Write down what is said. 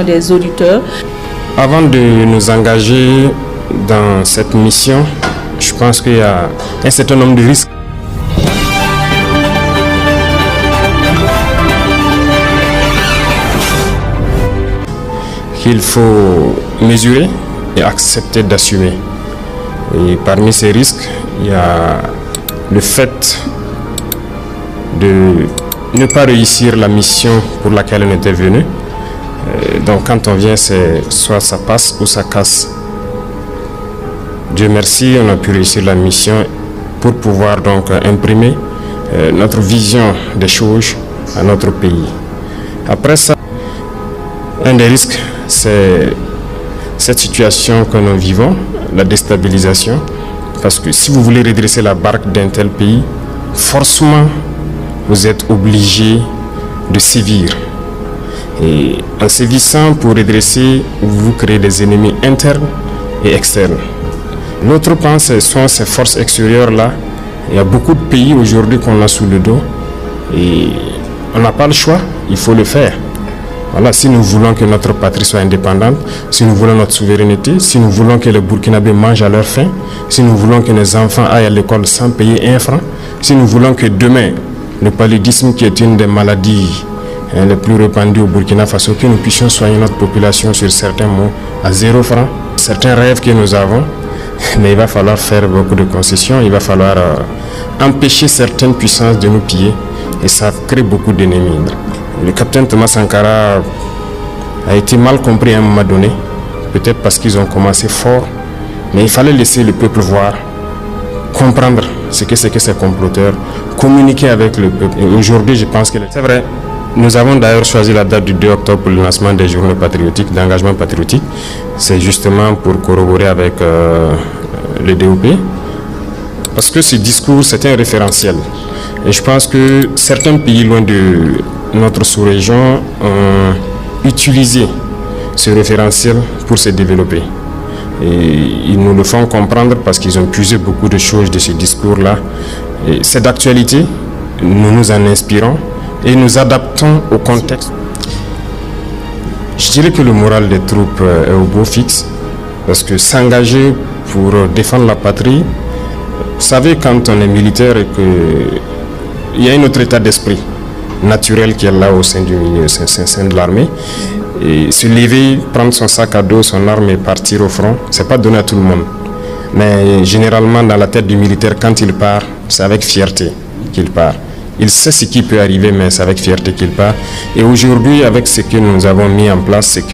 des auditeurs. Avant de nous engager dans cette mission, je pense qu'il y a un certain nombre de risques. Qu'il faut mesurer et accepter d'assumer. Et parmi ces risques, il y a le fait de ne pas réussir la mission pour laquelle on était venu. Donc quand on vient, c'est soit ça passe ou ça casse. Dieu merci, on a pu réussir la mission pour pouvoir donc imprimer notre vision des choses à notre pays. Après ça, un des risques, c'est cette situation que nous vivons, la déstabilisation. Parce que si vous voulez redresser la barque d'un tel pays, forcément, vous êtes obligé de sévir. Et en sévissant pour redresser, vous créez des ennemis internes et externes. L'autre point, ce sont ces forces extérieures-là. Il y a beaucoup de pays aujourd'hui qu'on a sous le dos. Et on n'a pas le choix, il faut le faire. Voilà, si nous voulons que notre patrie soit indépendante, si nous voulons notre souveraineté, si nous voulons que les Burkinabés mangent à leur faim, si nous voulons que nos enfants aillent à l'école sans payer un franc, si nous voulons que demain, le paludisme qui est une des maladies les plus répandues au Burkina Faso, que nous puissions soigner notre population sur certains mots à 0 franc, certains rêves que nous avons, mais il va falloir faire beaucoup de concessions, il va falloir empêcher certaines puissances de nous piller et ça crée beaucoup d'ennemis. Le capitaine Thomas Sankara a été mal compris à un moment donné, peut-être parce qu'ils ont commencé fort, mais il fallait laisser le peuple voir, comprendre ce que c'est que ces comploteurs, communiquer avec le peuple. Et aujourd'hui, je pense que c'est vrai. Nous avons d'ailleurs choisi la date du 2 octobre pour le lancement des journées patriotiques, d'engagement patriotique. C'est justement pour corroborer avec le DOP. Parce que ce discours, c'est un référentiel. Et je pense que certains pays loin de notre sous-région ont utilisé ce référentiel pour se développer. Et ils nous le font comprendre parce qu'ils ont puisé beaucoup de choses de ce discours-là. Et c'est d'actualité, nous nous en inspirons et nous adaptons au contexte. Je dirais que le moral des troupes est au beau fixe parce que s'engager pour défendre la patrie, vous savez, quand on est militaire et qu'il y a un autre état d'esprit naturel qui est là au sein de l'armée, et se lever, prendre son sac à dos, son arme et partir au front, c'est pas donné à tout le monde. Mais généralement, dans la tête du militaire, quand il part, c'est avec fierté qu'il part. Il sait ce qui peut arriver, mais c'est avec fierté qu'il part. Et aujourd'hui, avec ce que nous avons mis en place, c'est que